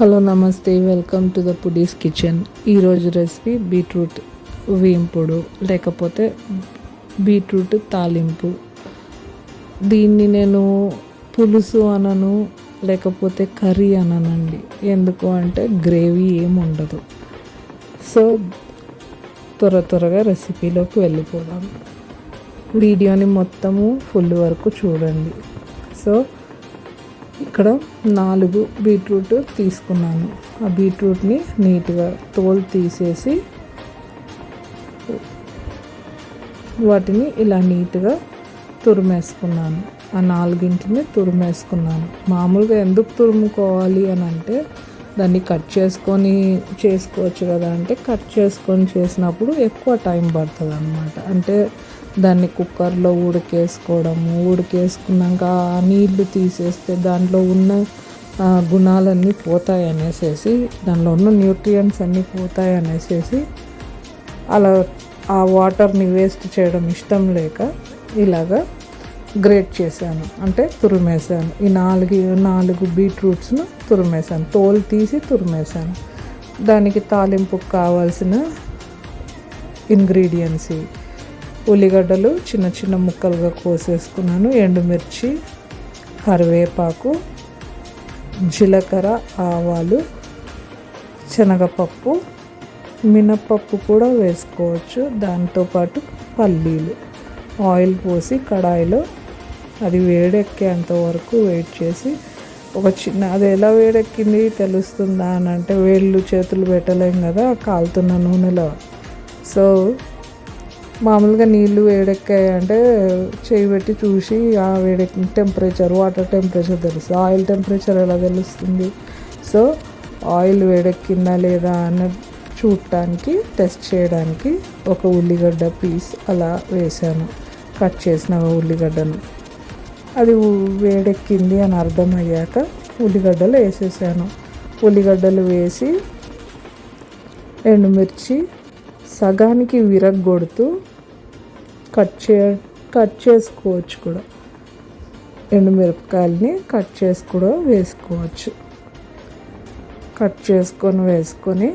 Hello నమస్తే, welcome to the పుడీస్ kitchen. ఈరోజు recipe beetroot వేంపుడు లేకపోతే బీట్రూట్ తాలింపు. దీన్ని నేను పులుసు అనను, లేకపోతే కర్రీ అననండి. ఎందుకు అంటే గ్రేవీ ఏమి ఉండదు. సో త్వరగా రెసిపీలోకి వెళ్ళిపోదాం. వీడియోని మొత్తము ఫుల్ వరకు చూడండి. సో ఇక్కడ 4 బీట్రూట్ తీసుకున్నాను. ఆ బీట్రూట్ని నీట్గా తోలు తీసేసి వాటిని ఇలా నీట్గా తురిమేసుకున్నాను. ఆ 4ని తురిమేసుకున్నాను. మామూలుగా ఎందుకు తురుముకోవాలి అని అంటే దాన్ని కట్ చేసుకొని చేసుకోవచ్చు కదా. అంటే కట్ చేసుకొని చేసినప్పుడు ఎక్కువ టైం పడుతుంది అన్నమాట. అంటే దాన్ని కుక్కర్లో ఉడికేసుకున్నాక ఆ నీళ్లు తీసేస్తే దాంట్లో ఉన్న గుణాలన్నీ పోతాయి అనేసి, దానిలో ఉన్న న్యూట్రియంట్స్ అన్నీ పోతాయి అనేసి అలా ఆ వాటర్ని వేస్ట్ చేయడం ఇష్టం లేక ఇలాగా గ్రేట్ చేశాను, అంటే తురిమేశాను. ఈ 4 బీట్రూట్స్ను తురిమేశాను, తోలు తీసి తురిమేశాను. దానికి తాలింపుకు కావాల్సిన ఇంగ్రీడియంట్స్: ఉల్లిగడ్డలు చిన్న చిన్న ముక్కలుగా కోసేసుకున్నాను, ఎండుమిర్చి, కరివేపాకు, జీలకర్ర, ఆవాలు, శనగపప్పు, మినప్పప్పు కూడా వేసుకోవచ్చు. దాంతోపాటు పల్లీలు. ఆయిల్ పోసి కడాయిలో అది వేడెక్కేంత వరకు వెయిట్ చేసి అది ఎలా వేడెక్కింది తెలుస్తుందా అని అంటే చేతులు పెట్టలేం కదా కాలుతున్న నూనెలో. సో మామూలుగా నీళ్ళు వేడెక్కాయంటే చేయి పెట్టి చూసి ఆ వేడెక్కిన టెంపరేచర్, వాటర్ టెంపరేచర్ తెలుస్తుంది. ఆయిల్ టెంపరేచర్ ఎలా తెలుస్తుంది? సో ఆయిల్ వేడెక్కిందా లేదా అని చూడటానికి, టెస్ట్ చేయడానికి ఒక ఉల్లిగడ్డ పీస్ అలా వేసాను, కట్ చేసిన ఉల్లిగడ్డను. అది వేడెక్కింది అని అర్థమయ్యాక ఉల్లిగడ్డలు వేసేసాను. ఉల్లిగడ్డలు వేసి ఎండుమిర్చి సగానికి విరగ్గొడుతూ కట్ చేసుకోవచ్చు కూడా. ఎండుమిరపకాయలని కట్ చేసి కూడా వేసుకోవచ్చు. కట్ వేసుకొని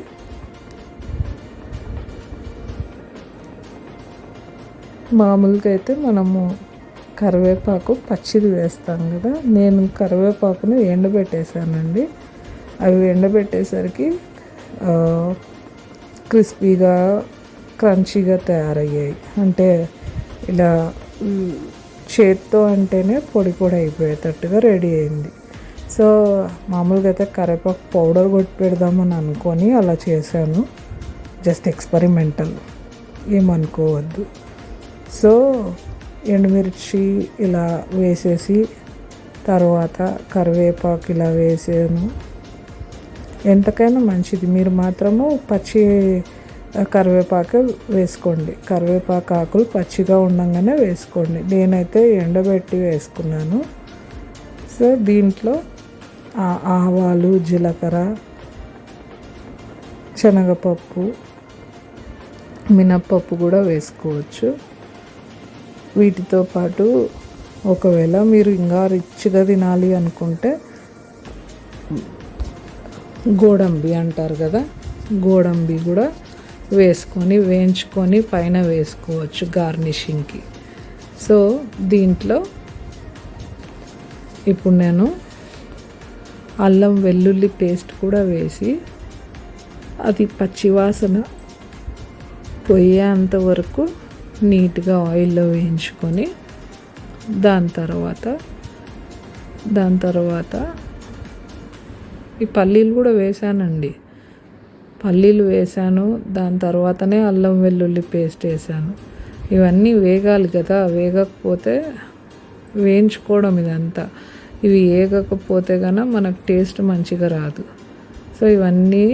మామూలుగా అయితే మనము కరివేపాకు పచ్చిది వేస్తాం కదా. నేను కరివేపాకుని ఎండబెట్టేసానండి. అవి ఎండబెట్టేసరికి క్రిస్పీగా, క్రంచీగా తయారయ్యాయి. అంటే ఇలా చేత్తో అంటేనే పొడి అయిపోయేటట్టుగా రెడీ అయింది. సో మామూలుగా అయితే కరివేపాకు పౌడర్ కొట్టి పెడదామని అనుకొని అలా చేశాను. జస్ట్ ఎక్స్పెరిమెంటల్, ఏమనుకోవద్దు. సో ఎండుమిర్చి ఇలా వేసేసి తర్వాత కరివేపాకు ఇలా వేసాను. ఎంతకైనా మంచిది, మీరు మాత్రము పచ్చి కరివేపాకు వేసుకోండి. కరివేపాకు ఆకులు పచ్చిగా ఉండగానే వేసుకోండి. నేనైతే ఎండబెట్టి వేసుకున్నాను. సో దీంట్లో ఆవాలు, జీలకర్ర, శనగపప్పు, మినప్పప్పు కూడా వేసుకోవచ్చు. వీటితో పాటు ఒకవేళ మీరు ఇంకా రిచ్గా తినాలి అనుకుంటే గోడంబి అంటారు కదా, గోడంబి కూడా వేయించుకొని పైన వేసుకోవచ్చు గార్నిషింగ్కి. సో దీంట్లో ఇప్పుడు నేను అల్లం వెల్లుల్లి పేస్ట్ కూడా వేసి అది పచ్చివాసన పోయేంత వరకు నీట్గా ఆయిల్లో వేయించుకొని దాని తర్వాత ఈ పల్లీలు కూడా వేసానండి. పల్లీలు వేసాను, దాని తర్వాతనే అల్లం వెల్లుల్లి పేస్ట్ వేసాను. ఇవన్నీ వేగాలి కదా, వేగకపోతే వేయించుకోవడం ఇదంతా. ఇవి వేగకపోతే కనుక మనకు టేస్ట్ మంచిగా రాదు. సో ఇవన్నీ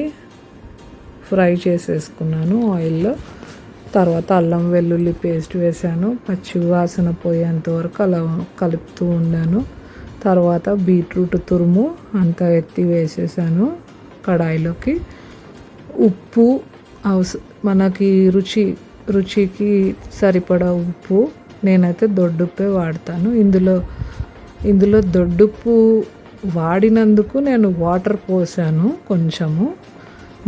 ఫ్రై చేసేసుకున్నాను ఆయిల్లో. తర్వాత అల్లం వెల్లుల్లి పేస్ట్ వేసాను, పచ్చి వాసన పోయేంత వరకు అలా కలుపుతూ ఉన్నాను. తర్వాత బీట్రూట్ తురుము అంతా ఎత్తి వేసేసాను కడాయిలోకి. ఉప్పు మనకి రుచికి సరిపడా ఉప్పు. నేనైతే దొడ్డుప్పే వాడతాను. ఇందులో దొడ్డుప్పు వాడినందుకు నేను వాటర్ పోసాను కొంచెము.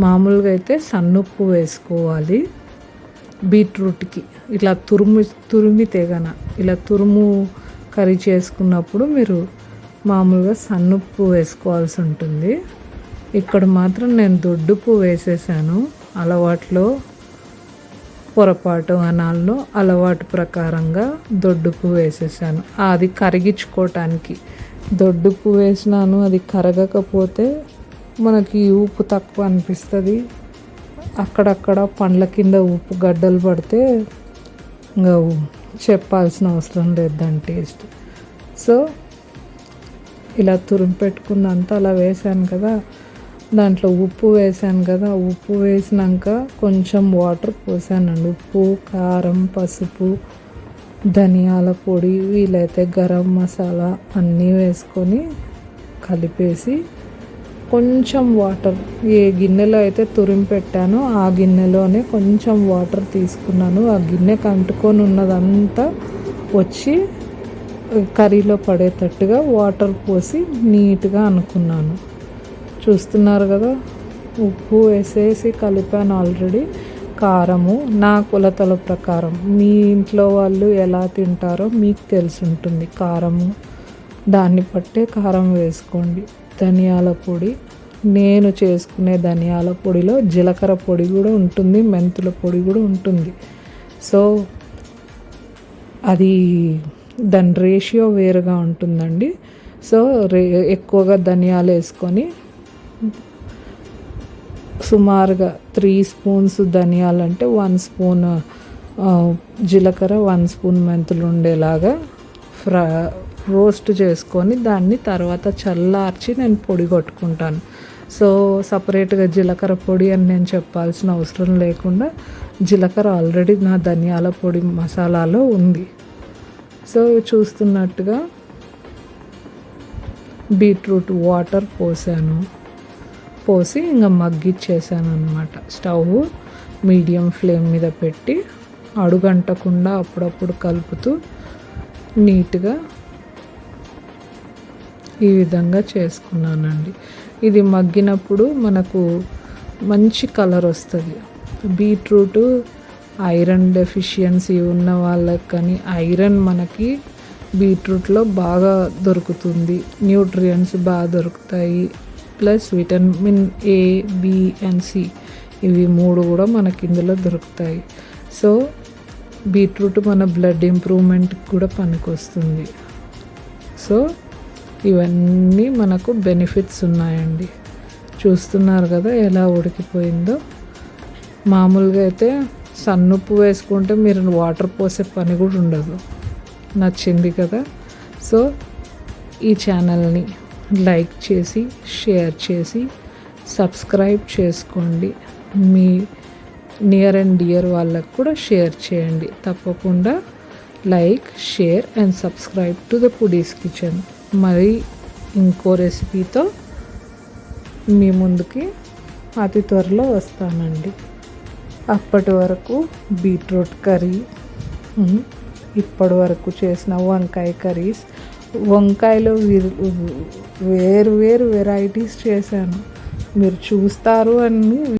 మామూలుగా అయితే సన్నుప్పు వేసుకోవాలి బీట్రూట్కి. ఇట్లా తురిమితే గన ఇలా కర్రీ చేసుకున్నప్పుడు మీరు మామూలుగా సన్నుప్పు వేసుకోవాల్సి ఉంటుంది. ఇక్కడ మాత్రం నేను దొడ్డుప్పు వేసేసాను. అలవాట్లో పొరపాటు అనాల్లో అలవాటు ప్రకారంగా దొడ్డుప్పు వేసేసాను. అది కరిగించుకోవటానికి దొడ్డుప్పు వేసినాను. అది కరగకపోతే మనకి ఉప్పు తక్కువ అనిపిస్తుంది. అక్కడక్కడ పండ్ల కింద ఉప్పు గడ్డలు పడితే ఇంకా చెప్పాల్సిన అవసరం లేదు దాని టేస్ట్. సో ఇలా తురిమి పెట్టుకున్నంత అలా వేసాను కదా, దాంట్లో ఉప్పు వేసాను కదా, ఉప్పు వేసినాక కొంచెం వాటర్ పోసానండి. ఉప్పు, కారం, పసుపు, ధనియాల పొడి, వీలైతే గరం మసాలా అన్నీ వేసుకొని కలిపేసి కొంచెం వాటర్, ఏ గిన్నెలో అయితే తురిమి పెట్టానో ఆ గిన్నెలోనే కొంచెం వాటర్ తీసుకున్నాను. ఆ గిన్నెకి అంటుకొని ఉన్నదంతా వచ్చి కర్రీలో పడేటట్టుగా వాటర్ పోసి నీట్గా అనుకున్నాను. చూస్తున్నారు కదా, ఉప్పు వేసేసి కలిపాను ఆల్రెడీ. కారము నా కొలతల ప్రకారం, మీ ఇంట్లో వాళ్ళు ఎలా తింటారో మీకు తెలిసి ఉంటుంది. కారము దాన్ని బట్టే కారం వేసుకోండి. ధనియాల పొడి, నేను చేసుకునే ధనియాల పొడిలో జీలకర్ర పొడి కూడా ఉంటుంది, మెంతుల పొడి కూడా ఉంటుంది. సో అది దాని రేషియో వేరుగా ఉంటుందండి. సో ఎక్కువగా ధనియాలు వేసుకొని సుమారుగా 3 స్పూన్స్ ధనియాలు అంటే 1 స్పూన్ జీలకర్ర, 1 స్పూన్ మెంతులు ఉండేలాగా రోస్ట్ చేసుకొని దాన్ని తర్వాత చల్లార్చి నేను పొడి కొట్టుకుంటాను. సో సపరేట్గా జీలకర్ర పొడి అని నేను చెప్పాల్సిన అవసరం లేకుండా జీలకర్ర ఆల్రెడీ నా ధనియాల పొడి మసాలాలో ఉంది. సో చూస్తున్నట్టుగా బీట్రూట్ వాటర్ పోసి ఇంకా మగ్గిచ్చేసాను అనమాట. స్టవ్ మీడియం ఫ్లేమ్ మీద పెట్టి అడుగంటకుండా అప్పుడప్పుడు కలుపుతూ నీట్గా ఈ విధంగా చేసుకున్నానండి. ఇది మగ్గినప్పుడు మనకు మంచి కలర్ వస్తుంది. బీట్రూట్ ఐరన్ డెఫిషియన్సీ ఉన్న వాళ్ళకి కానీ ఐరన్ మనకి బీట్రూట్లో బాగా దొరుకుతుంది. న్యూట్రియంట్స్ బాగా దొరుకుతాయి. Plus vitamin A, B and C, ఇవి 3 కూడా మనకి ఇందులో దొరుకుతాయి. సో బీట్రూట్ మన బ్లడ్ ఇంప్రూవ్మెంట్కి కూడా పనికొస్తుంది. సో ఇవన్నీ మనకు బెనిఫిట్స్ ఉన్నాయండి. చూస్తున్నారు కదా ఎలా ఉడికిపోయిందో. మామూలుగా అయితే సన్నుప్పు వేసుకుంటే మీరు వాటర్ పోసే పని కూడా ఉండదు. నచ్చింది కదా. సో ఈ ఛానల్ని లైక్ చేసి, షేర్ చేసి, సబ్స్క్రైబ్ చేసుకోండి. మీ నియర్ అండ్ డియర్ వాళ్ళకు కూడా షేర్ చేయండి. తప్పకుండా like, share and subscribe to the foodies kitchen. మరి ఇంకో రెసిపీతో మీ ముందుకి అతి త్వరలో వస్తానండి. అప్పటి వరకు బీట్రూట్ కర్రీ, ఇప్పటి వరకు చేసిన వంకాయ కర్రీస్, వంకాయలో వేరు వేరు వెరైటీస్ చేశాను. మీరు చూస్తారు అని